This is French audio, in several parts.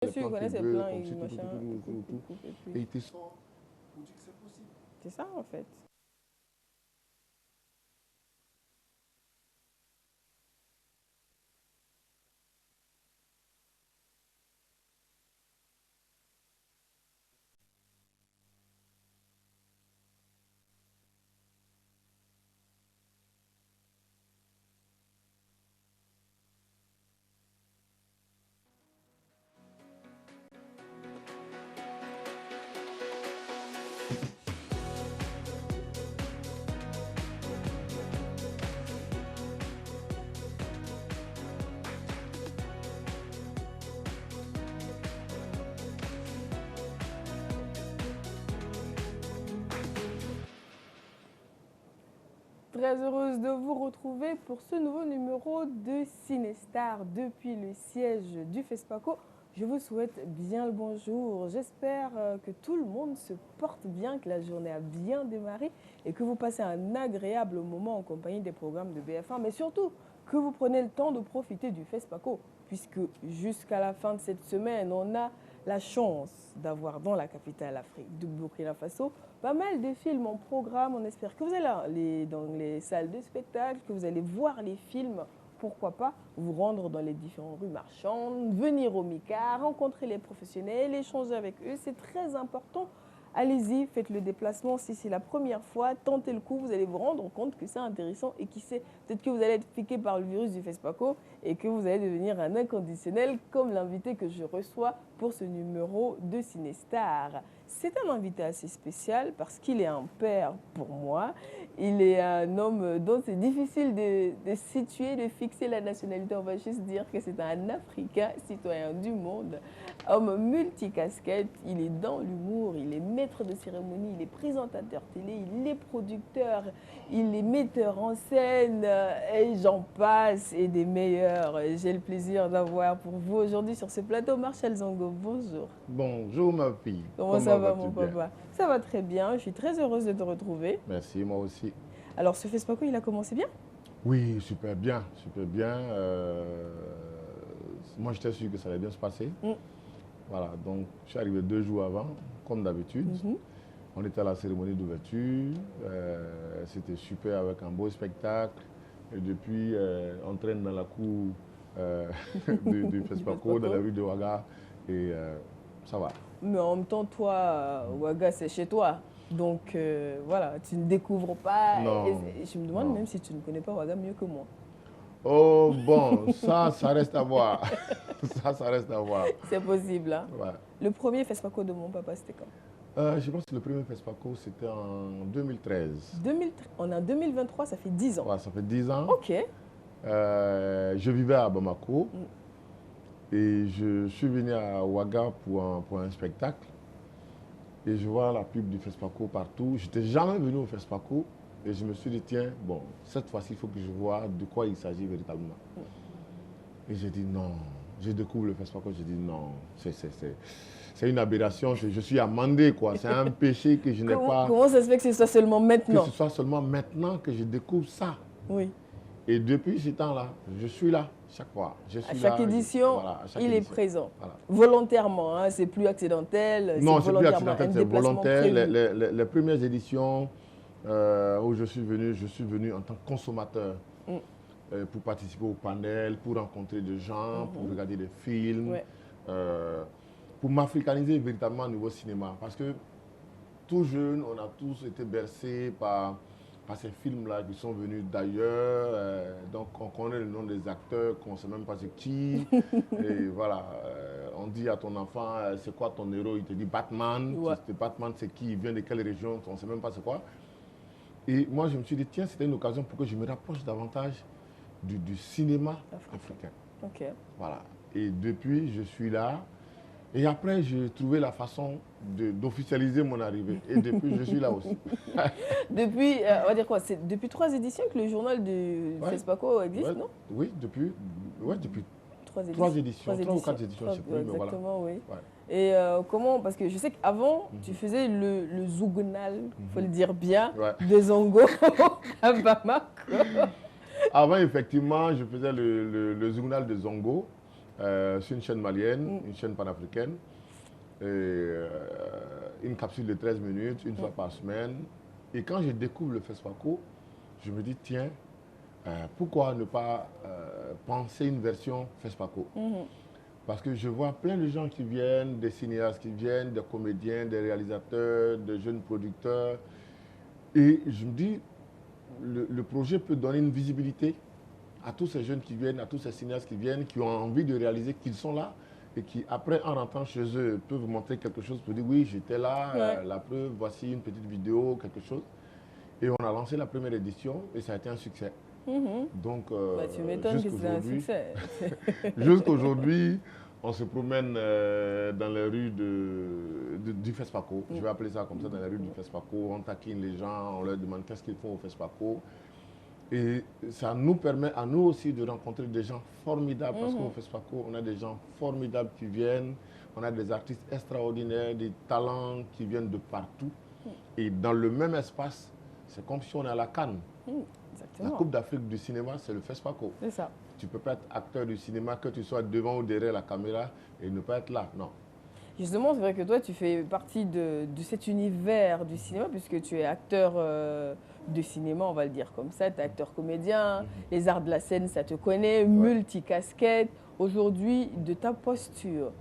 Les sûr, il plans connaît qui ses brûlent, plans comme et si tout, machin. Et puis... et il te sort pour dire que c'est possible. C'est ça, en fait. Très heureuse de vous retrouver pour ce nouveau numéro de Cinestar depuis le siège du FESPACO. Je vous souhaite bien le bonjour. J'espère que tout le monde se porte bien, que la journée a bien démarré et que vous passez un agréable moment en compagnie des programmes de BF1, mais surtout que vous prenez le temps de profiter du FESPACO, puisque jusqu'à la fin de cette semaine, on a la chance d'avoir dans la capitale Afrique du Burkina Faso pas mal de films en programme. On espère que vous allez aller dans les salles de spectacle, que vous allez voir les films. Pourquoi pas vous rendre dans les différentes rues marchandes, venir au MICA, rencontrer les professionnels, échanger avec eux. C'est très important. Allez-y, faites le déplacement. Si c'est la première fois, tentez le coup. Vous allez vous rendre compte que c'est intéressant et qui sait, peut-être que vous allez être piqué par le virus du FESPACO et que vous allez devenir un inconditionnel comme l'invité que je reçois pour ce numéro de Cinestar. C'est un invité assez spécial parce qu'il est un père pour moi. Il est un homme dont c'est difficile de situer, de fixer la nationalité. On va juste dire que c'est un Africain, citoyen du monde, homme multicasquette. Il est dans l'humour, il est maître de cérémonie, il est présentateur télé, il est producteur, il est metteur en scène et j'en passe et des meilleurs. J'ai le plaisir d'avoir pour vous aujourd'hui sur ce plateau Marshall Zongo. Bonjour. Bonjour ma fille. Comment ça va mon papa? Ça va très bien, je suis très heureuse de te retrouver. Merci, moi aussi. Alors ce FESPACO, il a commencé bien? Oui, super bien, super bien. Moi, j'étais sûr que ça allait bien se passer. Voilà, donc je suis arrivé 2 jours avant, comme d'habitude. On était à la cérémonie d'ouverture. C'était super avec un beau spectacle. Et depuis, on traîne dans la cour du FESPACO, dans la rue de Ouaga. Et ça va. Mais en même temps, toi, Ouaga, c'est chez toi. Donc voilà, tu ne découvres pas. Non, Et je me demande même si tu ne connais pas Ouaga mieux que moi. Oh bon, ça reste à voir. ça reste à voir. C'est possible, hein? Ouais. Le premier FESPACO de mon papa, c'était quand? Je pense que le premier FESPACO, c'était en 2013. On est en 2023, ça fait 10 ans. Ouais, ça fait 10 ans. Ok. Je vivais à Bamako et je suis venu à Ouaga pour un spectacle. Et je vois la pub du FESPACO partout. Je n'étais jamais venu au FESPACO. Et je me suis dit, tiens, bon, cette fois-ci, il faut que je vois de quoi il s'agit véritablement. Et j'ai dit non. Je découvre le FESPACO, j'ai dit non, c'est une aberration, je suis amendé, quoi. C'est un péché que je n'ai pas... Comment ça se fait que ce soit seulement maintenant? Que ce soit seulement maintenant que je découvre ça. Oui. Et depuis ce temps-là, je suis là chaque fois. À chaque édition, il est présent. Voilà. Volontairement, hein, c'est plus accidentel. Non, c'est plus accidentel, c'est volontaire. Les premières éditions où je suis venu en tant que consommateur pour participer au panel, pour rencontrer des gens, pour regarder des films, pour m'africaniser véritablement au niveau cinéma. Parce que tout jeune, on a tous été bercés par ces films-là qui sont venus d'ailleurs. Donc, on connaît le nom des acteurs, qu'on ne sait même pas c'est qui. Et voilà, on dit à ton enfant, c'est quoi ton héros? Il te dit Batman. Ouais. Batman, c'est qui? Il vient de quelle région? On ne sait même pas c'est quoi. Et moi, je me suis dit, tiens, c'était une occasion pour que je me rapproche davantage du cinéma africain. Ok. Voilà. Et depuis, je suis là. Et après, j'ai trouvé la façon d'officialiser mon arrivée. Et depuis, je suis là aussi. Depuis, on va dire quoi? C'est depuis 3 éditions que le journal du FESPACO existe, non? Oui, depuis 3 éditions. 3 ou 4 éditions, je ne sais plus. Exactement, mais voilà. Oui. Et comment? Parce que je sais qu'avant, tu faisais le Zougnal, il faut le dire bien, de Zongo à Bamako. Avant, effectivement, je faisais le Zougnal de Zongo. C'est une chaîne malienne, une chaîne panafricaine. Une capsule de 13 minutes, une fois par semaine. Et quand je découvre le FESPACO, je me dis, tiens, pourquoi ne pas penser une version FESPACO? Parce que je vois plein de gens qui viennent, des cinéastes qui viennent, des comédiens, des réalisateurs, des jeunes producteurs. Et je me dis, le projet peut donner une visibilité à tous ces jeunes qui viennent, à tous ces cinéastes qui viennent, qui ont envie de réaliser qu'ils sont là et qui, après, en rentrant chez eux, peuvent montrer quelque chose pour dire, oui, j'étais là, la preuve, voici une petite vidéo, quelque chose. Et on a lancé la première édition et ça a été un succès. Donc, tu m'étonnes que c'est un succès. jusqu'aujourd'hui, on se promène dans les rues du FESPACO. Je vais appeler ça comme ça, dans les rues du FESPACO. On taquine les gens, on leur demande qu'est-ce qu'ils font au FESPACO. Et ça nous permet à nous aussi de rencontrer des gens formidables parce qu'au FESPACO, on a des gens formidables qui viennent. On a des artistes extraordinaires, des talents qui viennent de partout. Et dans le même espace, c'est comme si on est à la Cannes. La Coupe d'Afrique du cinéma, c'est le FESPACO. C'est ça. Tu ne peux pas être acteur du cinéma, que tu sois devant ou derrière la caméra et ne pas être là. Non. Justement, c'est vrai que toi, tu fais partie de cet univers du cinéma puisque tu es acteur de cinéma, on va le dire comme ça. Tu es acteur comédien, les arts de la scène, ça te connaît, multicasquette. Aujourd'hui, de ta posture,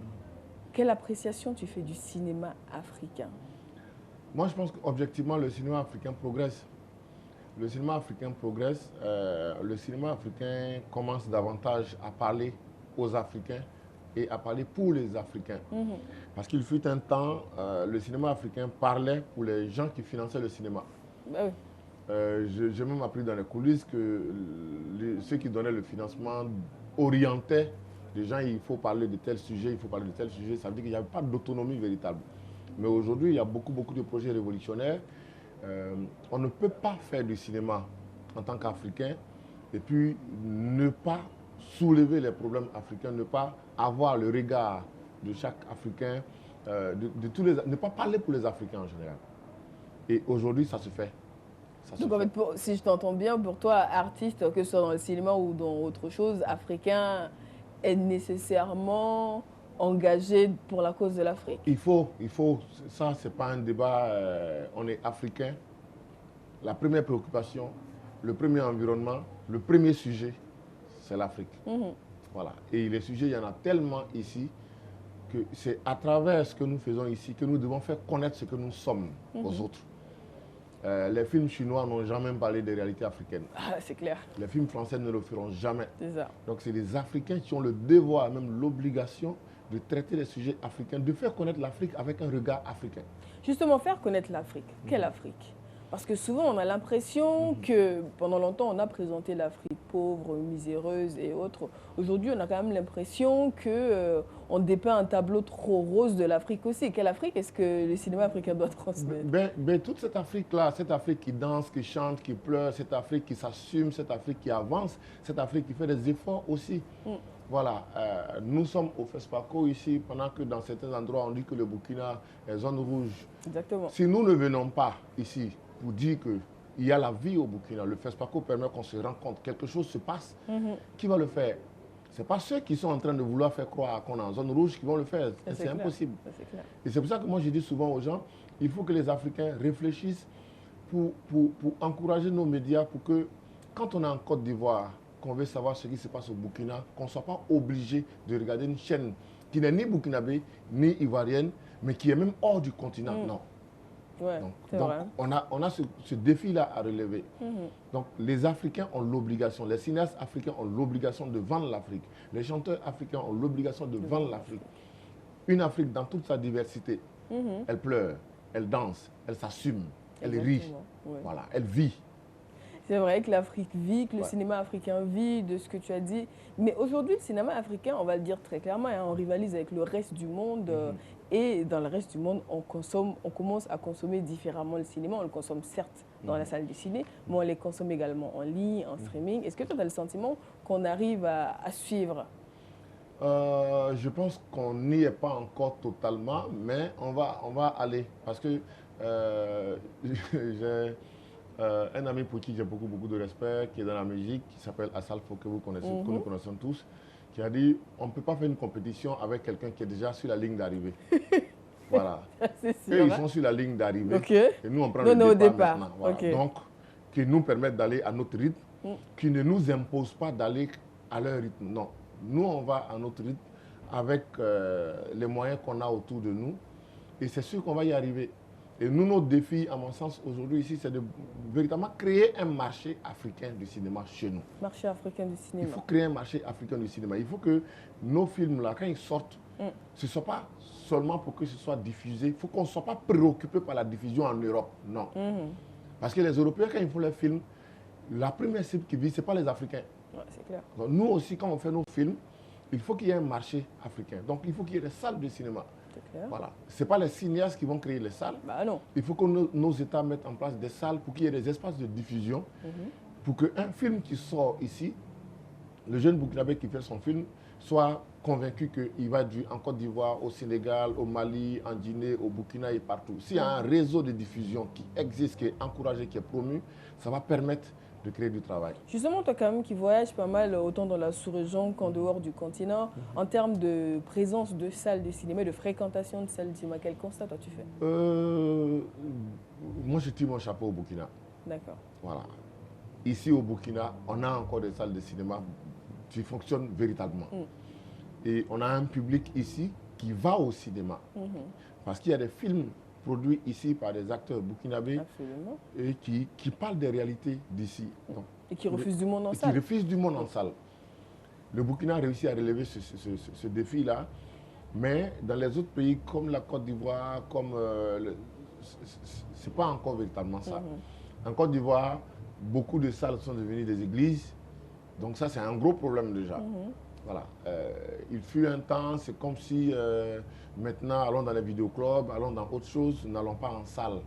quelle appréciation tu fais du cinéma africain? Moi, je pense qu'objectivement, le cinéma africain progresse. Le cinéma africain progresse. Le cinéma africain commence davantage à parler aux Africains et à parler pour les Africains. Parce qu'il fut un temps, le cinéma africain parlait pour les gens qui finançaient le cinéma. J'ai même appris dans les coulisses que ceux qui donnaient le financement orientaient les gens, il faut parler de tel sujet, il faut parler de tel sujet. Ça veut dire qu'il n'y avait pas d'autonomie véritable. Mais aujourd'hui, il y a beaucoup de projets révolutionnaires. On ne peut pas faire du cinéma en tant qu'Africain et puis ne pas soulever les problèmes africains, ne pas avoir le regard de chaque Africain, ne pas parler pour les Africains en général. Et aujourd'hui, ça se fait. Donc en fait, si je t'entends bien, pour toi, artiste, que ce soit dans le cinéma ou dans autre chose, africain est nécessairement engagé pour la cause de l'Afrique. Il faut, ça c'est pas un débat, on est africain. La première préoccupation, le premier environnement, le premier sujet, c'est l'Afrique. Voilà. Et les sujets, il y en a tellement ici que c'est à travers ce que nous faisons ici que nous devons faire connaître ce que nous sommes aux autres. Les films chinois n'ont jamais parlé des réalités africaines. Ah, c'est clair. Les films français ne le feront jamais. C'est ça. Donc c'est les Africains qui ont le devoir, même l'obligation, de traiter les sujets africains, de faire connaître l'Afrique avec un regard africain. Justement, faire connaître l'Afrique. Quelle Afrique? Parce que souvent, on a l'impression que pendant longtemps, on a présenté l'Afrique pauvre, miséreuse et autres. Aujourd'hui, on a quand même l'impression qu'on dépeint un tableau trop rose de l'Afrique aussi. Quelle Afrique est-ce que le cinéma africain doit transmettre? Toute cette Afrique-là, cette Afrique qui danse, qui chante, qui pleure, cette Afrique qui s'assume, cette Afrique qui avance, cette Afrique qui fait des efforts aussi. Voilà, nous sommes au FESPACO ici, pendant que dans certains endroits, on dit que le Burkina est zone rouge. Exactement. Si nous ne venons pas ici pour dire qu'il y a la vie au Burkina, le FESPACO permet qu'on se rencontre, quelque chose se passe, qui va le faire? Ce n'est pas ceux qui sont en train de vouloir faire croire qu'on est en zone rouge qui vont le faire. C'est impossible. Et c'est pour ça que moi je dis souvent aux gens, il faut que les Africains réfléchissent pour encourager nos médias, pour que quand on est en Côte d'Ivoire, qu'on veut savoir ce qui se passe au Burkina, qu'on ne soit pas obligé de regarder une chaîne qui n'est ni burkinabé, ni ivoirienne, mais qui est même hors du continent. Non. Ouais, donc on a ce défi-là à relever. Donc les Africains ont l'obligation, les cinéastes africains ont l'obligation de vendre l'Afrique. Les chanteurs africains ont l'obligation de vendre l'Afrique. Une Afrique dans toute sa diversité. Elle pleure, elle danse, elle s'assume, elle rit. Voilà, elle vit. C'est vrai que l'Afrique vit, que le cinéma africain vit, de ce que tu as dit. Mais aujourd'hui, le cinéma africain, on va le dire très clairement, on rivalise avec le reste du monde. Et dans le reste du monde, on commence à consommer différemment le cinéma. On le consomme certes dans la salle du ciné, mais on les consomme également en ligne, en streaming. Est-ce que tu as le sentiment qu'on arrive à suivre? Je pense qu'on n'y est pas encore totalement, mais on va aller. Parce que j'ai un ami pour qui j'ai beaucoup de respect, qui est dans la musique, qui s'appelle Assalfo, que nous connaissons tous, qui a dit on ne peut pas faire une compétition avec quelqu'un qui est déjà sur la ligne d'arrivée. Voilà. C'est sûr. Eux, ils sont sur la ligne d'arrivée. Ok. Et nous, on prend Non, le au départ départ. maintenant. Voilà. Ok. Donc, qui nous permettent d'aller à notre rythme, qui ne nous imposent pas d'aller à leur rythme. Non. Nous, on va à notre rythme avec les moyens qu'on a autour de nous. Et c'est sûr qu'on va y arriver. Et nous, notre défi, à mon sens, aujourd'hui ici, c'est de véritablement créer un marché africain du cinéma chez nous. Marché africain du cinéma. Il faut créer un marché africain du cinéma. Il faut que nos films, là, quand ils sortent, ce ne soit pas seulement pour que ce soit diffusé. Il faut qu'on ne soit pas préoccupé par la diffusion en Europe. Non. Parce que les Européens, quand ils font leurs films, la première cible qui vit, ce n'est pas les Africains. Ouais, c'est clair. Donc, nous aussi, quand on fait nos films, il faut qu'il y ait un marché africain. Donc, il faut qu'il y ait des salles de cinéma. Voilà. Ce n'est pas les cinéastes qui vont créer les salles. Bah non. Il faut que nos États mettent en place des salles pour qu'il y ait des espaces de diffusion. Pour qu'un film qui sort ici, le jeune Burkinabé qui fait son film, soit convaincu qu'il va en Côte d'Ivoire, au Sénégal, au Mali, en Guinée, au Burkina et partout. S'il y a un réseau de diffusion qui existe, qui est encouragé, qui est promu, ça va permettre de créer du travail. Justement, toi quand même qui voyages pas mal, autant dans la sous-région qu'en dehors du continent, en termes de présence de salles de cinéma, de fréquentation de salles de cinéma, quel constat toi tu fais? Moi, je tire mon chapeau au Burkina. D'accord. Voilà. Ici au Burkina, on a encore des salles de cinéma qui fonctionnent véritablement. Et on a un public ici qui va au cinéma. Parce qu'il y a des films produits ici par des acteurs burkinabés et qui parlent des réalités d'ici. Et qui refusent du monde en salle. Qui refusent du monde en salle. Le Burkina a réussi à relever ce défi-là. Mais dans les autres pays comme la Côte d'Ivoire, c'est pas encore véritablement ça. En Côte d'Ivoire, beaucoup de salles sont devenues des églises. Donc ça, c'est un gros problème déjà. Voilà. Il fut un temps, c'est comme si maintenant, allons dans les vidéoclubs, allons dans autre chose, nous n'allons pas en salle.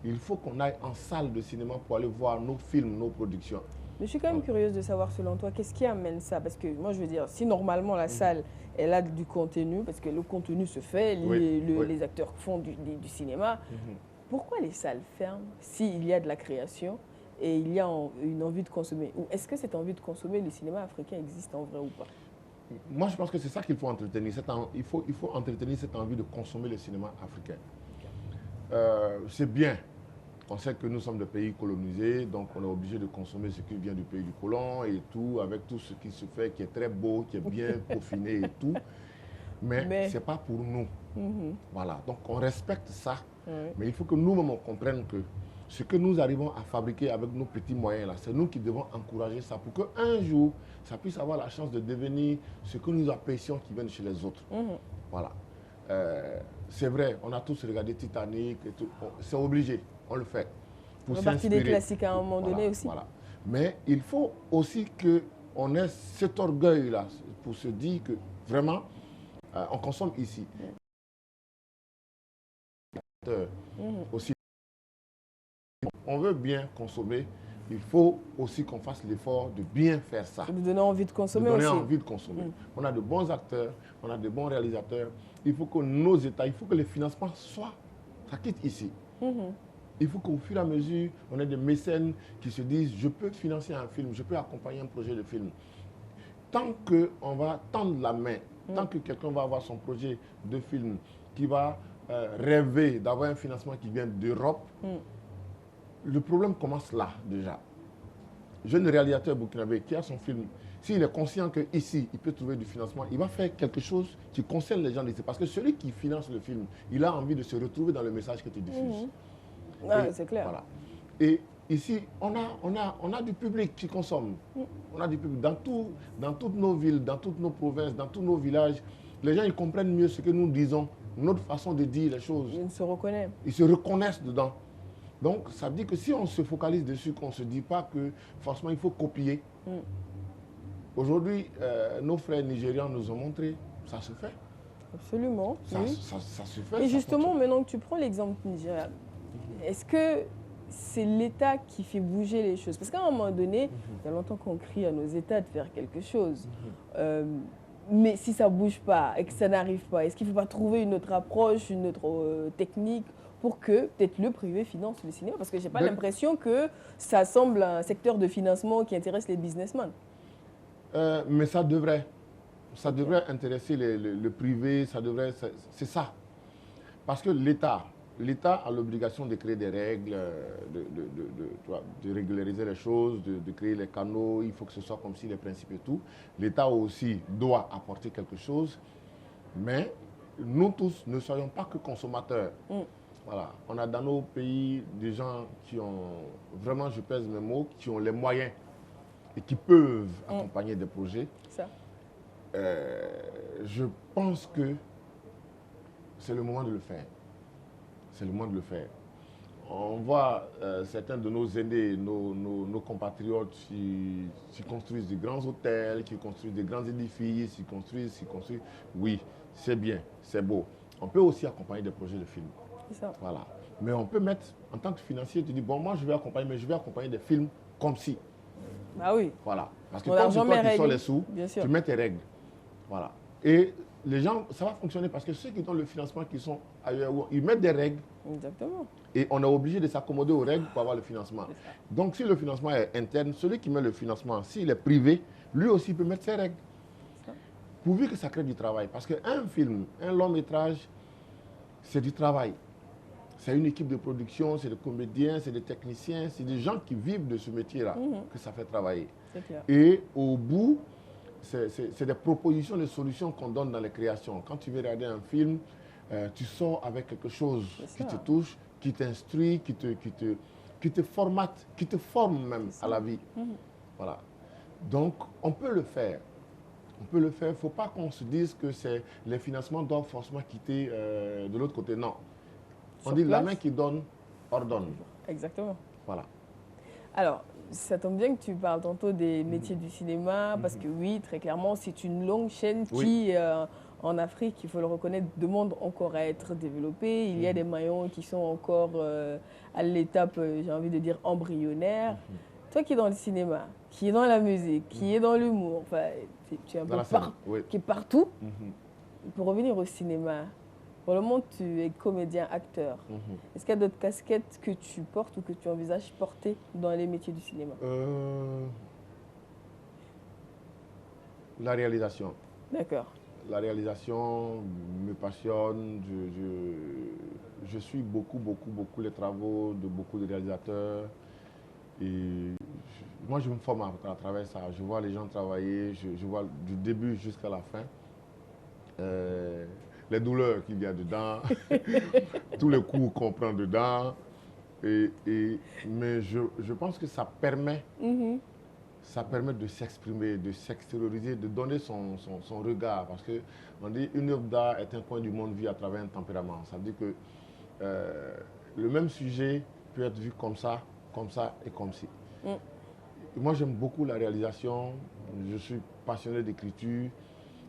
Il faut qu'on aille en salle de cinéma pour aller voir nos films, nos productions. Mais je suis quand même curieuse de savoir, selon toi, qu'est-ce qui amène ça? Parce que moi, je veux dire, si normalement la salle, elle a du contenu, parce que le contenu se fait, les acteurs font du cinéma, pourquoi les salles ferment s'il y a de la création et il y a une envie de consommer? Ou est-ce que cette envie de consommer, le cinéma africain existe en vrai ou pas? Moi, je pense que c'est ça qu'il faut entretenir. Il faut entretenir cette envie de consommer le cinéma africain. C'est bien. On sait que nous sommes des pays colonisés, donc on est obligé de consommer ce qui vient du pays du colon et tout, avec tout ce qui se fait, qui est très beau, qui est bien peaufiné et tout. Mais ce n'est pas pour nous. Voilà. Donc on respecte ça. Mais il faut que nous-mêmes on comprenne que ce que nous arrivons à fabriquer avec nos petits moyens là, c'est nous qui devons encourager ça pour qu'un jour, ça puisse avoir la chance de devenir ce que nous apprécions qui viennent chez les autres. Voilà. C'est vrai, on a tous regardé Titanic et tout. C'est obligé, on le fait. Pour s'inspirer. Des classiques à un moment donné aussi. Voilà. Mais il faut aussi qu'on ait cet orgueil-là pour se dire que vraiment, on consomme ici. Aussi, on veut bien consommer, il faut aussi qu'on fasse l'effort de bien faire ça. De donner envie de consommer aussi. Envie de consommer. On a de bons acteurs, on a de bons réalisateurs. Il faut que nos États, il faut que les financements soient, ça quitte ici. Il faut qu'au fur et à mesure, on ait des mécènes qui se disent, je peux financer un film, je peux accompagner un projet de film. Tant qu'on va tendre la main, tant que quelqu'un va avoir son projet de film, qui va rêver d'avoir un financement qui vient d'Europe, le problème commence là déjà. Jeune réalisateur burkinabé qui a son film, s'il est conscient qu'ici, il peut trouver du financement, il va faire quelque chose qui concerne les gens d'ici. Parce que celui qui finance le film, il a envie de se retrouver dans le message que tu diffuses. C'est clair. Voilà. Et ici, on a du public qui consomme. On a du public dans toutes nos villes, dans toutes nos provinces, dans tous nos villages. Les gens ils comprennent mieux ce que nous disons, notre façon de dire les choses. Ils se reconnaissent. Ils se reconnaissent dedans. Donc, ça veut dire que si on se focalise dessus, qu'on ne se dit pas que forcément il faut copier. Aujourd'hui, nos frères nigérians nous ont montré, ça se fait. Absolument. Ça se fait. Et justement, maintenant que tu prends l'exemple nigérien, est-ce que c'est l'État qui fait bouger les choses? Parce qu'à un moment donné, il y a longtemps qu'on crie à nos États de faire quelque chose. Mais si ça ne bouge pas et que ça n'arrive pas, est-ce qu'il ne faut pas trouver une autre approche, une autre technique pour que peut-être le privé finance le cinéma? Parce que je n'ai pas l'impression que ça semble un secteur de financement qui intéresse les businessmen. Mais ça devrait. Ça devrait intéresser le privé, ça devrait, c'est ça. Parce que l'État a l'obligation de créer des règles, de régulariser les choses, de créer les canaux, il faut que ce soit comme si les principes et tout. L'État aussi doit apporter quelque chose, mais nous tous ne soyons pas que consommateurs. Voilà. On a dans nos pays des gens qui ont, vraiment je pèse mes mots, qui ont les moyens et qui peuvent accompagner des projets. Ça. Je pense que c'est le moment de le faire. C'est le moment de le faire. On voit certains de nos aînés, nos compatriotes, qui construisent des grands hôtels, qui construisent des grands édifices, qui construisent. Oui, c'est bien, c'est beau. On peut aussi accompagner des projets de films. C'est ça. Voilà. Mais on peut mettre, en tant que financier, tu dis, bon, moi je vais accompagner, mais je vais accompagner des films comme si. Ah oui. Voilà. Parce que quand c'est toi qui sors les sous, tu mets tes règles. Voilà. Et les gens, ça va fonctionner parce que ceux qui donnent le financement, qui sont ailleurs, ils mettent des règles. Exactement. Et on est obligé de s'accommoder aux règles pour avoir le financement. Donc si le financement est interne, celui qui met le financement, s'il est privé, lui aussi peut mettre ses règles. Pourvu que ça crée du travail. Parce qu'un film, un long métrage, c'est du travail. C'est une équipe de production, c'est des comédiens, c'est des techniciens, c'est des gens qui vivent de ce métier-là que ça fait travailler. C'est clair. Et au bout, c'est des propositions, des solutions qu'on donne dans les créations. Quand tu veux regarder un film, tu sors avec quelque chose qui te touche, qui t'instruit, qui te formate, qui te forme même à la vie. Voilà. Donc, on peut le faire. On peut le faire. Il ne faut pas qu'on se dise que les financements doivent forcément quitter de l'autre côté. Non. On dit la main qui donne, ordonne. Exactement. Voilà. Alors, ça tombe bien que tu parles tantôt des métiers du cinéma, parce que oui, très clairement, c'est une longue chaîne qui, en Afrique, il faut le reconnaître, demande encore à être développée. Il y a des maillons qui sont encore à l'étape, j'ai envie de dire, embryonnaire. Toi qui es dans le cinéma, qui est dans la musique, qui est dans l'humour, enfin, tu es un peu qui est partout. Pour revenir au cinéma, pour le moment, tu es comédien, acteur. Est-ce qu'il y a d'autres casquettes que tu portes ou que tu envisages porter dans les métiers du cinéma? La réalisation. D'accord. La réalisation me passionne. Je suis beaucoup les travaux de beaucoup de réalisateurs. Et moi, je me forme à travers ça. Je vois les gens travailler, je vois du début jusqu'à la fin. Les douleurs qu'il y a dedans, tous les coups qu'on prend dedans. Mais je pense que ça permet de s'exprimer, de s'extérioriser, de donner son regard. Parce qu'on dit une œuvre d'art est un coin du monde vu à travers un tempérament. Ça veut dire que le même sujet peut être vu comme ça et comme ci. Moi, j'aime beaucoup la réalisation. Je suis passionné d'écriture.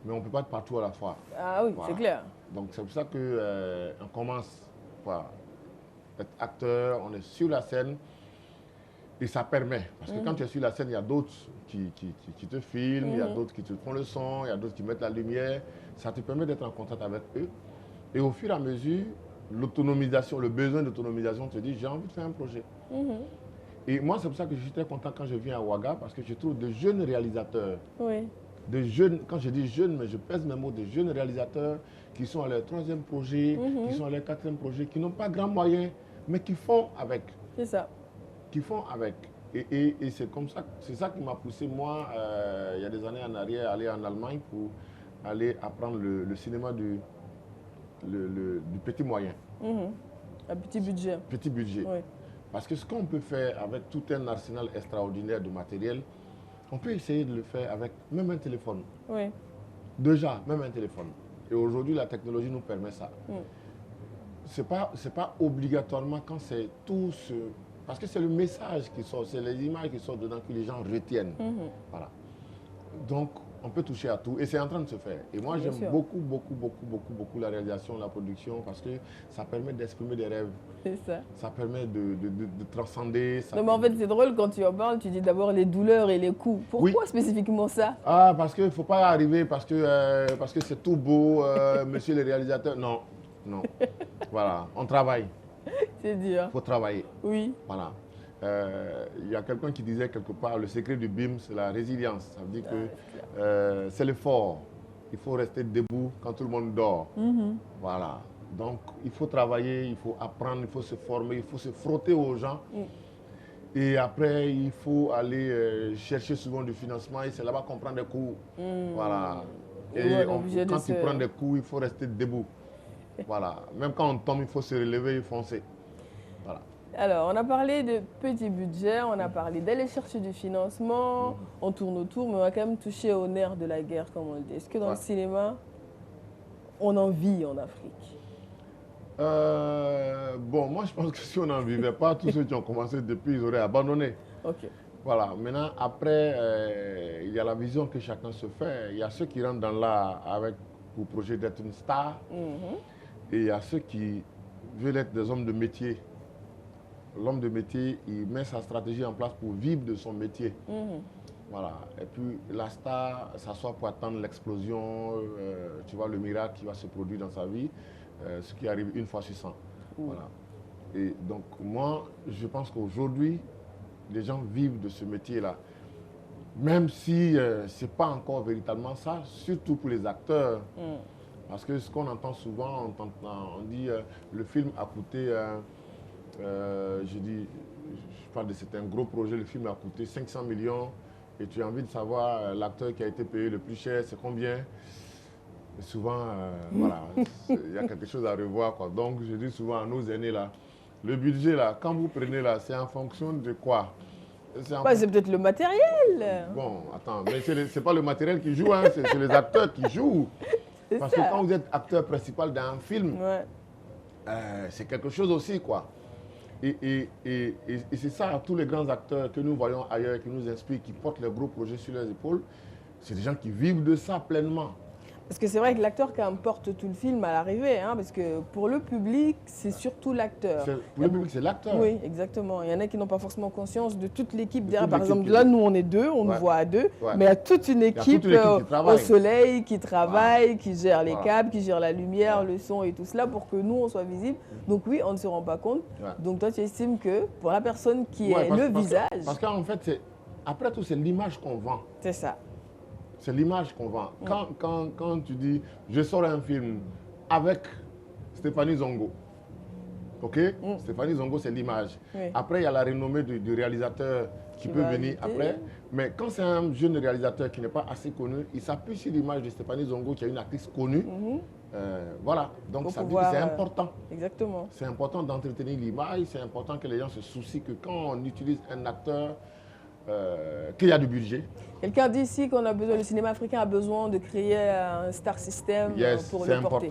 Mais on ne peut pas être partout à la fois. Ah oui, c'est clair. Donc c'est pour ça qu'on commence par être acteur, on est sur la scène et ça permet. Parce que quand tu es sur la scène, il y a d'autres qui te filment, il y a d'autres qui te font le son, il y a d'autres qui mettent la lumière. Ça te permet d'être en contact avec eux. Et au fur et à mesure, l'autonomisation, le besoin d'autonomisation te dit, j'ai envie de faire un projet. Et moi, c'est pour ça que je suis très content quand je viens à Ouaga, parce que je trouve de jeunes réalisateurs. De jeunes, quand je dis jeunes, mais je pèse mes mots, de jeunes réalisateurs qui sont à leur 3e projet, qui sont à leur 4e projet, qui n'ont pas grand moyen, mais qui font avec. C'est ça. Qui font avec. Et c'est comme ça, c'est ça qui m'a poussé, moi, il y a des années en arrière, à aller en Allemagne pour aller apprendre le cinéma du petit moyen. Un petit budget. Petit budget. Oui. Parce que ce qu'on peut faire avec tout un arsenal extraordinaire de matériel, on peut essayer de le faire avec même un téléphone. Oui. Déjà, même un téléphone. Et aujourd'hui, la technologie nous permet ça. C'est pas obligatoirement quand c'est tout ce... Parce que c'est le message qui sort, c'est les images qui sortent dedans que les gens retiennent. Voilà. Donc, on peut toucher à tout et c'est en train de se faire. Et moi, j'aime beaucoup la réalisation, la production parce que ça permet d'exprimer des rêves. C'est ça. Ça permet de transcender. Non, mais en fait, c'est drôle quand tu en parles, tu dis d'abord les douleurs et les coups. Pourquoi spécifiquement ça? Ah, parce qu'il ne faut pas arriver, parce que c'est tout beau, monsieur le réalisateur. Non. Voilà, on travaille. C'est dur. Il faut travailler. Oui. Voilà. Il y a quelqu'un qui disait quelque part, le secret du BIM, c'est la résilience. Ça veut dire que c'est l'effort. il faut rester debout quand tout le monde dort. Voilà. Donc, il faut travailler, il faut apprendre, il faut se former, il faut se frotter aux gens. Et après, il faut aller chercher souvent du financement et c'est là-bas qu'on prend des cours. Voilà. Et quand tu prends des coups, il faut rester debout. Voilà. Même quand on tombe, il faut se relever et foncer. Voilà. Alors, on a parlé de petits budgets, on a parlé d'aller chercher du financement, on tourne autour, mais on va quand même toucher au nerf de la guerre, comme on le dit. Est-ce que dans le cinéma, on en vit en Afrique? Bon, moi je pense que si on n'en vivait pas, tous ceux qui ont commencé depuis, ils auraient abandonné. Ok. Voilà, maintenant, après, il y a la vision que chacun se fait. Il y a ceux qui rentrent dans l'art avec pour projet d'être une star. Et il y a ceux qui veulent être des hommes de métier. L'homme de métier, il met sa stratégie en place pour vivre de son métier. Voilà. Et puis la star, ça soit pour attendre l'explosion, tu vois, le miracle qui va se produire dans sa vie, ce qui arrive une fois sur 100. Voilà. Et donc moi, je pense qu'aujourd'hui, les gens vivent de ce métier-là. Même si ce n'est pas encore véritablement ça, surtout pour les acteurs. Parce que ce qu'on entend souvent, on dit le film a coûté, c'est un gros projet, le film a coûté 500 millions et tu as envie de savoir l'acteur qui a été payé le plus cher, c'est combien. Et souvent, voilà, il y a quelque chose à revoir, quoi. Donc je dis souvent à nos aînés là, le budget là, quand vous prenez là, c'est en fonction de quoi? C'est peut-être le matériel. Bon, attends, mais ce n'est pas le matériel qui joue, hein, c'est les acteurs qui jouent. Parce que quand vous êtes acteur principal d'un film, c'est quelque chose aussi, quoi. Et c'est ça, tous les grands acteurs que nous voyons ailleurs, qui nous inspirent, qui portent les gros projets sur leurs épaules, c'est des gens qui vivent de ça pleinement. Parce que c'est vrai que l'acteur quand même porte tout le film à l'arrivée, hein, parce que pour le public, c'est surtout l'acteur. Pour le public, c'est l'acteur. Oui, exactement. Il y en a qui n'ont pas forcément conscience de toute l'équipe derrière. Par exemple, là, nous, on est deux, on nous voit à deux, mais il y a toute une équipe au soleil qui travaille, qui gère les câbles, qui gère la lumière, le son et tout cela pour que nous, on soit visibles. Donc oui, on ne se rend pas compte. Donc toi, tu estimes que pour la personne qui est le visage... Parce qu'en fait, après tout, c'est l'image qu'on vend. C'est ça. C'est l'image qu'on vend. Quand tu dis, je sors un film avec Stéphanie Zongo, ok? Stéphanie Zongo, c'est l'image. Après, il y a la renommée du réalisateur qui peut venir après. Mais quand c'est un jeune réalisateur qui n'est pas assez connu, il s'appuie sur l'image de Stéphanie Zongo, qui est une actrice connue. Voilà, donc ça dit que c'est important. Exactement. C'est important d'entretenir l'image, c'est important que les gens se soucient que quand on utilise un acteur, qu'il y a du budget. Quelqu'un dit ici qu'on a besoin, le cinéma africain a besoin de créer un star system pour le porter.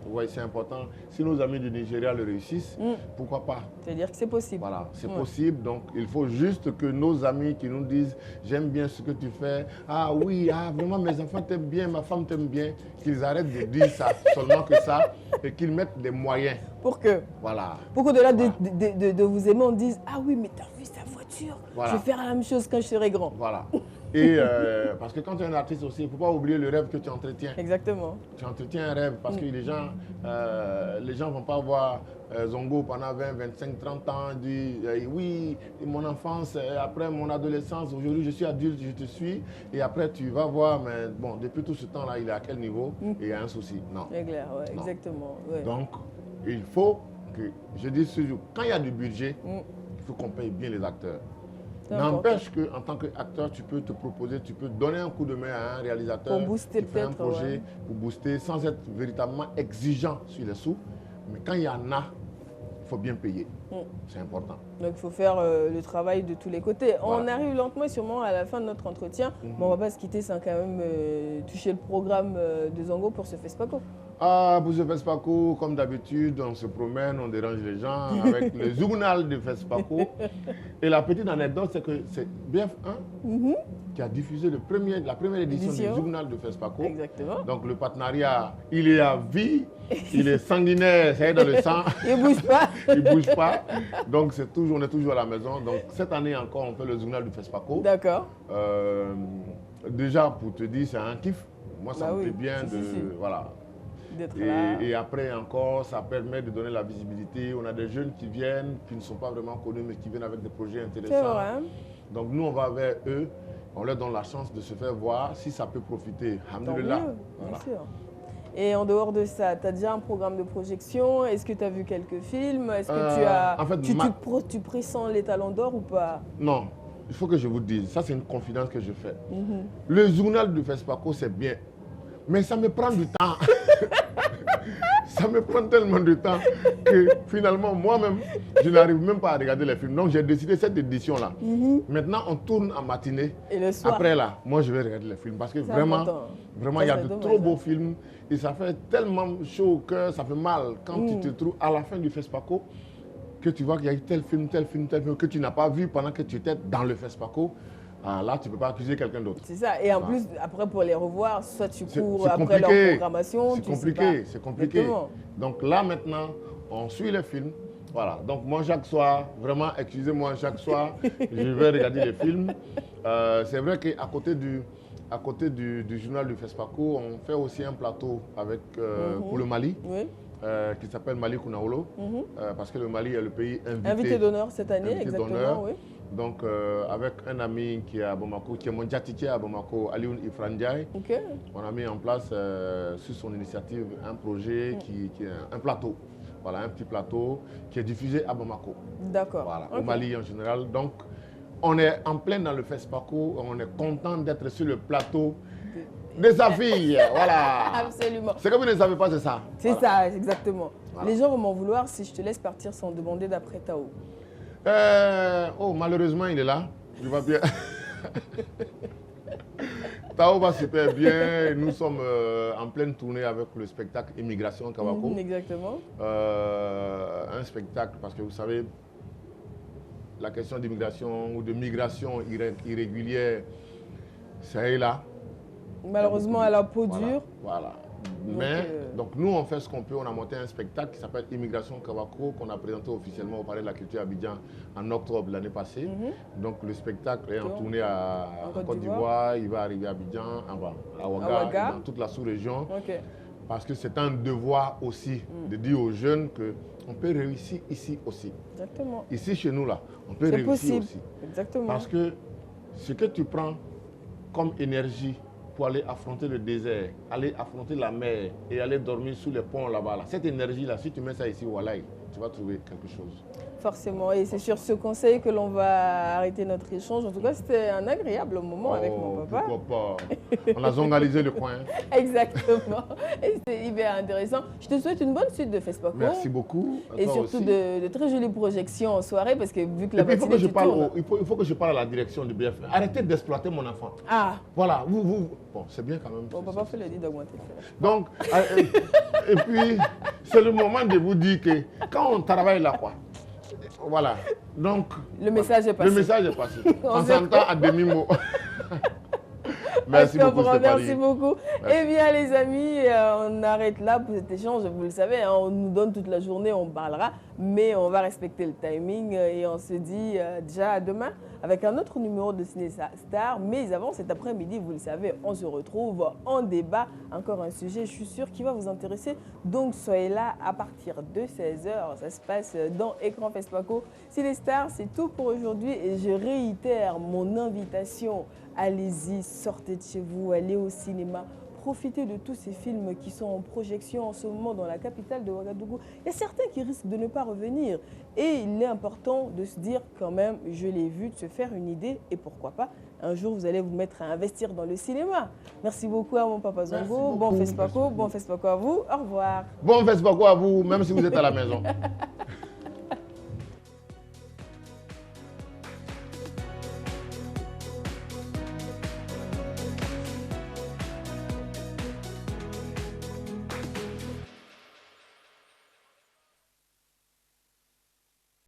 Oui, c'est important. Si nos amis du Nigeria le réussissent, pourquoi pas? C'est-à-dire que c'est possible. Voilà, c'est possible. Donc, il faut juste que nos amis qui nous disent « J'aime bien ce que tu fais. Ah oui, vraiment, mes enfants t'aiment bien, ma femme t'aime bien. » Qu'ils arrêtent de dire ça, seulement que ça, et qu'ils mettent des moyens. Pour que voilà. Pour qu'au-delà de vous aimer, on dise « Ah oui, mais t'as vu sa voiture, je vais faire la même chose quand je serai grand. » Voilà. Et parce que quand tu es un artiste aussi, il ne faut pas oublier le rêve que tu entretiens. Exactement. Tu entretiens un rêve parce que les gens ne vont pas voir Zongo pendant 20, 25, 30 ans, dire oui, mon enfance, après mon adolescence, aujourd'hui je suis adulte, je te suis. Et après tu vas voir, mais bon, depuis tout ce temps-là, il est à quel niveau et il y a un souci. Non. C'est clair, exactement. Ouais. Donc, il faut que, je dis toujours, quand il y a du budget, il faut qu'on paye bien les acteurs. N'empêche qu'en tant qu'acteur, tu peux te proposer, tu peux donner un coup de main à un réalisateur pour booster qui fait un projet, pour booster, sans être véritablement exigeant sur les sous. Mais quand il y en a, il faut bien payer. C'est important. Donc il faut faire le travail de tous les côtés. Voilà. On arrive lentement et sûrement à la fin de notre entretien, mais on ne va pas se quitter sans quand même toucher le programme de Zongo pour ce FESPACO. Ah, pour ce FESPACO, comme d'habitude, on se promène, on dérange les gens avec le journal de FESPACO. Et la petite anecdote, c'est que c'est BF1 qui a diffusé la première édition du journal de FESPACO. Exactement. Donc le partenariat, il est à vie, il est sanguinaire, c'est dans le sang. Il ne bouge pas. Il ne bouge pas. Donc on est toujours à la maison. Donc cette année encore, on fait le journal du FESPACO. D'accord. Déjà, pour te dire, c'est un kiff. Moi, ça me fait bien de... Voilà. Et après encore, ça permet de donner la visibilité. On a des jeunes qui viennent, qui ne sont pas vraiment connus, mais qui viennent avec des projets intéressants. C'est vrai. Donc nous, on va vers eux on leur donne la chance de se faire voir si ça peut profiter. Alhamdoulilah. Bien sûr. Et en dehors de ça, tu as déjà un programme de projection? Est-ce que tu as vu quelques films? Est-ce que tu pressens les talons d'or ou pas? Non, il faut que je vous dise, ça c'est une confidence que je fais. Le journal du FESPACO, c'est bien, mais ça me prend du temps. Ça me prend tellement de temps que finalement, moi-même, je n'arrive même pas à regarder les films. Donc j'ai décidé cette édition-là. Maintenant, on tourne en matinée. Et le soir? Après là, moi je vais regarder les films parce que vraiment, il y a de trop beaux films. Et ça fait tellement chaud au cœur, ça fait mal quand tu te trouves à la fin du FESPACO, que tu vois qu'il y a eu tel film, que tu n'as pas vu pendant que tu étais dans le FESPACO. Ah, là, tu ne peux pas accuser quelqu'un d'autre. C'est ça. Et en plus, après, pour les revoir, soit tu cours après leur programmation. C'est compliqué, c'est compliqué. Donc là, maintenant, on suit les films. Voilà. Donc moi, chaque soir, vraiment, excusez-moi, chaque soir, je vais regarder les films. C'est vrai qu'à côté du journal du FESPACO, on fait aussi un plateau avec, pour le Mali. Oui. Qui s'appelle Mali Kounaolo, parce que le Mali est le pays invité. Invité d'honneur cette année, exactement, oui. Donc, avec un ami qui est à Bamako, qui est mon jatitier à Bamako, Alioune Ifrandiaï, on a mis en place, sur son initiative, un projet qui est un plateau. Voilà, un petit plateau qui est diffusé à Bamako. D'accord. Voilà, au Mali en général. Donc, on est en plein dans le FESPACO, on est content d'être sur le plateau de sa fille, voilà. Absolument. C'est comme vous ne savez pas, c'est ça. C'est ça, exactement. Voilà. Les gens vont m'en vouloir si je te laisse partir sans demander d'après Tao. Oh, malheureusement, il est là. Il va bien. Tao va super bien. Nous sommes en pleine tournée avec le spectacle Immigration Kabako. Exactement. Un spectacle, parce que vous savez, la question d'immigration ou de migration irrégulière, ça est là. Malheureusement, à la peau dure. Voilà. Donc nous, on fait ce qu'on peut. On a monté un spectacle qui s'appelle Immigration Kabako, qu'on a présenté officiellement au Palais de la Culture à Abidjan en octobre l'année passée. Donc le spectacle est en tournée en Côte d'Ivoire. Il va arriver à Abidjan, à Ouaga, dans toute la sous-région. Parce que c'est un devoir aussi de dire aux jeunes qu'on peut réussir ici aussi. Exactement. Ici, chez nous, là, on peut réussir aussi. Exactement. Parce que ce que tu prends comme énergie pour aller affronter le désert, aller affronter la mer et aller dormir sous les ponts là-bas. Cette énergie-là, si tu mets ça ici, voilà, tu vas trouver quelque chose. Forcément, et c'est sur ce conseil que l'on va arrêter notre échange. En tout cas, c'était un agréable moment avec mon papa. Pourquoi pas. On a zongalisé le coin. Exactement. Et c'était hyper intéressant. Je te souhaite une bonne suite de FESPACO. Merci beaucoup. Et surtout de très jolies projections en soirée, parce que vu que la matinée il faut que je parle à la direction du BFM. Arrêtez d'exploiter mon enfant. Ah. Voilà, bon, c'est bien quand même. Mon papa fait le dit d'augmenter le fait. Donc, et puis, c'est le moment de vous dire que quand on travaille là, quoi. Voilà. Donc, le message est passé. Le message est passé. On s'entend à demi-mot. Merci beaucoup, Stéphanie. Merci beaucoup. Eh bien, les amis, on arrête là pour cet échange. Vous le savez, hein, on nous donne toute la journée, on parlera, mais on va respecter le timing et on se dit déjà à demain avec un autre numéro de Cinestar. Mais avant cet après-midi, vous le savez, on se retrouve en débat. Encore un sujet, je suis sûre, qui va vous intéresser. Donc, soyez là à partir de 16h. Ça se passe dans Écran FESPACO. Cinestar, c'est tout pour aujourd'hui et je réitère mon invitation. Allez-y, sortez de chez vous, allez au cinéma, profitez de tous ces films qui sont en projection en ce moment dans la capitale de Ouagadougou. Il y a certains qui risquent de ne pas revenir et il est important de se dire quand même, je l'ai vu, de se faire une idée et pourquoi pas, un jour vous allez vous mettre à investir dans le cinéma. Merci beaucoup à mon papa Zongo, bon FESPACO à vous, au revoir. Bon FESPACO à vous, même si vous êtes à la maison.